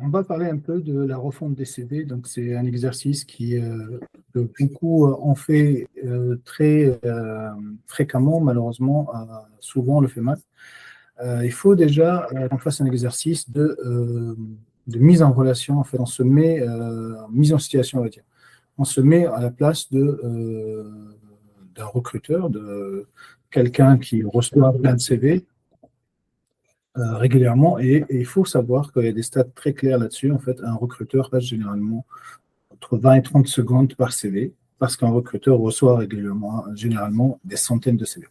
On va parler un peu de la refonte des CV. Donc, c'est un exercice que beaucoup ont fait très fréquemment, malheureusement, souvent on le fait mal. Il faut déjà qu'on fasse un exercice de mise en relation. En fait, on se met en mise en situation, on va dire. On se met à la place d'un recruteur, de quelqu'un qui reçoit plein de CV régulièrement. Et il faut savoir qu'il y a des stats très clairs là-dessus. En fait, un recruteur passe généralement entre 20 et 30 secondes par CV, parce qu'un recruteur reçoit régulièrement, généralement, des centaines de CV.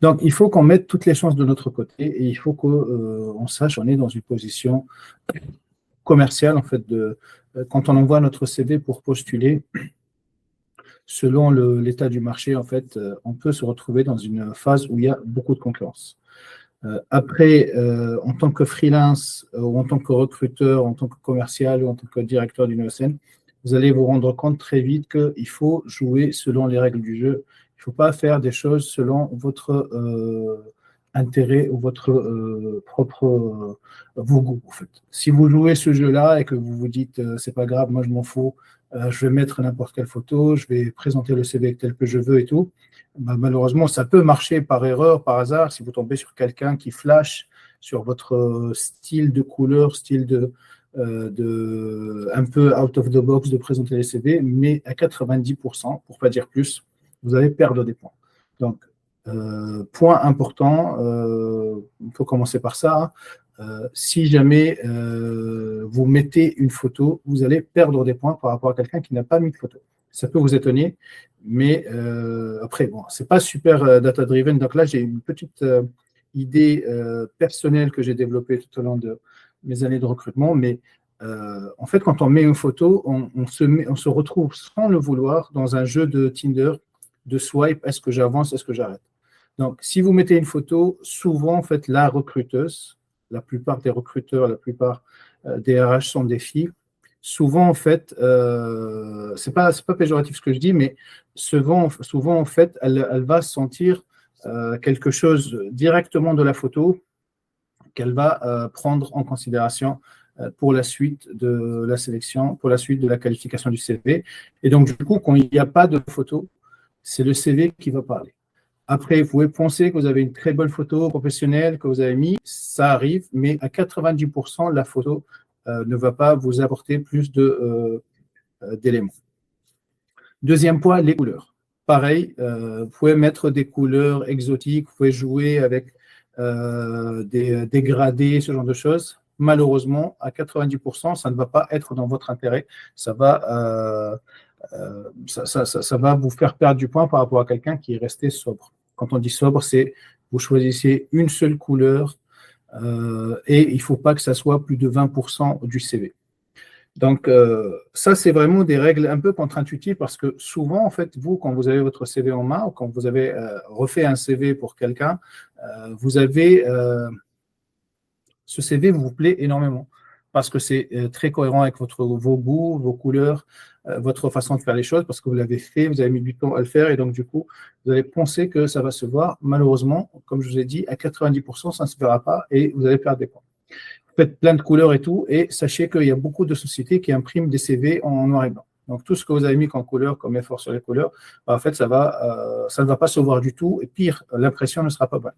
Donc, il faut qu'on mette toutes les chances de notre côté et il faut qu'on sache qu'on est dans une position commerciale, en fait, quand on envoie notre CV pour postuler, selon l'état du marché, en fait, on peut se retrouver dans une phase où il y a beaucoup de concurrence. Après, en tant que freelance, ou en tant que recruteur, en tant que commercial, ou en tant que directeur d'une ESN, vous allez vous rendre compte très vite qu'il faut jouer selon les règles du jeu. Il ne faut pas faire des choses selon votre intérêt ou votre propre vos goûts, en fait. Si vous jouez ce jeu-là et que vous vous dites c'est pas grave, moi je m'en fous, je vais mettre n'importe quelle photo, je vais présenter le CV tel que je veux et tout, bah, malheureusement, ça peut marcher par erreur, par hasard, si vous tombez sur quelqu'un qui flash sur votre style de couleur, style un peu out of the box de présenter les CV, mais à 90%, pour ne pas dire plus, vous allez perdre des points. Donc, point important, il faut commencer par ça. Si jamais vous mettez une photo, vous allez perdre des points par rapport à quelqu'un qui n'a pas mis de photo. Ça peut vous étonner, mais après, bon, c'est pas super data-driven. Donc là, j'ai une petite idée personnelle que j'ai développée tout au long de mes années de recrutement. Mais en fait, quand on met une photo, on se retrouve sans le vouloir dans un jeu de Tinder, de swipe, est-ce que j'avance, est-ce que j'arrête. Donc, si vous mettez une photo, souvent, en fait, la recruteuse, la plupart des recruteurs, la plupart des RH sont des filles. Souvent, en fait, c'est pas péjoratif ce que je dis, mais souvent en fait, elle va sentir quelque chose directement de la photo qu'elle va prendre en considération pour la suite de la sélection, pour la suite de la qualification du CV. Et donc, du coup, quand il n'y a pas de photo, c'est le CV qui va parler. Après, vous pouvez penser que vous avez une très bonne photo professionnelle que vous avez mis, ça arrive, mais à 90%, la photo ne va pas vous apporter plus d'éléments. Deuxième point, les couleurs. Pareil, vous pouvez mettre des couleurs exotiques, vous pouvez jouer avec des dégradés, ce genre de choses. Malheureusement, à 90%, ça ne va pas être dans votre intérêt. Ça va vous faire perdre du point par rapport à quelqu'un qui est resté sobre. Quand on dit sobre, c'est vous choisissez une seule couleur et il ne faut pas que ça soit plus de 20% du CV. Donc, ça, c'est vraiment des règles un peu contre-intuitives parce que souvent, en fait, vous, quand vous avez votre CV en main ou quand vous avez refait un CV pour quelqu'un, vous avez ce CV vous plaît énormément parce que c'est très cohérent avec vos goûts, vos couleurs, votre façon de faire les choses parce que vous l'avez fait, vous avez mis du temps à le faire et donc, du coup, vous allez penser que ça va se voir. Malheureusement, comme je vous ai dit, à 90%, ça ne se verra pas et vous allez perdre des points. Faites plein de couleurs et tout, et sachez qu'il y a beaucoup de sociétés qui impriment des CV en noir et blanc. Donc, tout ce que vous avez mis comme couleur, comme effort sur les couleurs, en fait, ça ne va pas se voir du tout, et pire, l'impression ne sera pas bonne.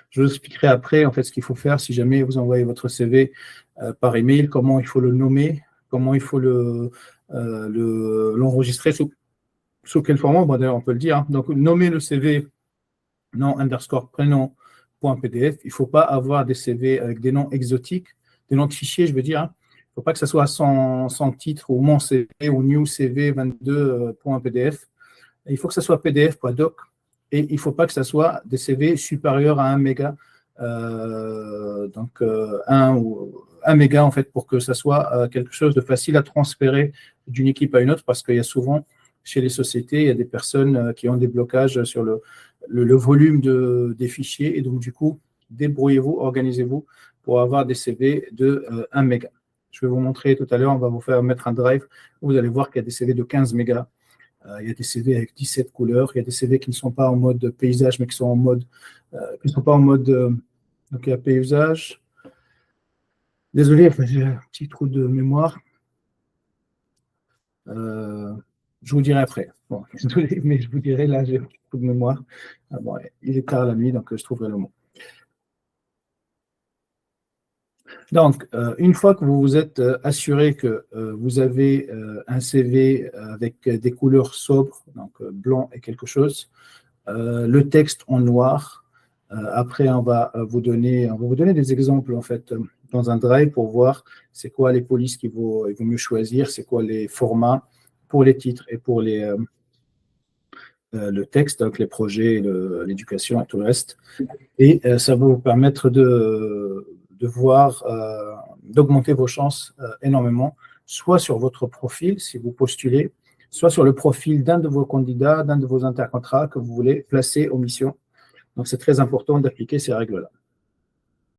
Je vous expliquerai après, en fait, ce qu'il faut faire si jamais vous envoyez votre CV par email, comment il faut le nommer, comment il faut l'enregistrer, sous quel format, bon, d'ailleurs, on peut le dire. Hein. Donc, nommer le CV, nom underscore prénom, .pdf. Il ne faut pas avoir des CV avec des noms exotiques, des noms de fichiers, je veux dire. Hein. Il ne faut pas que ça soit sans titre ou mon CV ou new CV 22.pdf. Il faut que ça soit pdf.doc et il ne faut pas que ça soit des CV supérieurs à 1 méga. Donc, 1 méga, en fait, pour que ça soit quelque chose de facile à transférer d'une équipe à une autre parce qu'il y a souvent, chez les sociétés, il y a des personnes qui ont des blocages sur le volume des fichiers. Et donc, du coup, débrouillez-vous, organisez-vous pour avoir des CV de 1 méga. Je vais vous montrer tout à l'heure, on va vous faire mettre un drive où vous allez voir qu'il y a des CV de 15 mégas. Il y a des CV avec 17 couleurs. Il y a des CV qui ne sont pas en mode paysage, mais qui sont pas en mode. Donc, il y a paysage. Désolé, j'ai un petit trou de mémoire. Je vous dirai après. Bon, désolé, mais je vous dirai, là, j'ai un petit trou de mémoire. Ah bon, il est tard la nuit, donc je trouverai le mot. Donc, une fois que vous vous êtes assuré que vous avez un CV avec des couleurs sobres, donc blanc et quelque chose, le texte en noir. Après, on va vous donner des exemples en fait dans un drive pour voir c'est quoi les polices il vaut mieux choisir, c'est quoi les formats pour les titres et pour le texte, donc les projets, l'éducation et tout le reste. Et ça va vous permettre de voir, d'augmenter vos chances énormément, soit sur votre profil, si vous postulez, soit sur le profil d'un de vos candidats, d'un de vos intercontrats que vous voulez placer aux missions. Donc, c'est très important d'appliquer ces règles-là.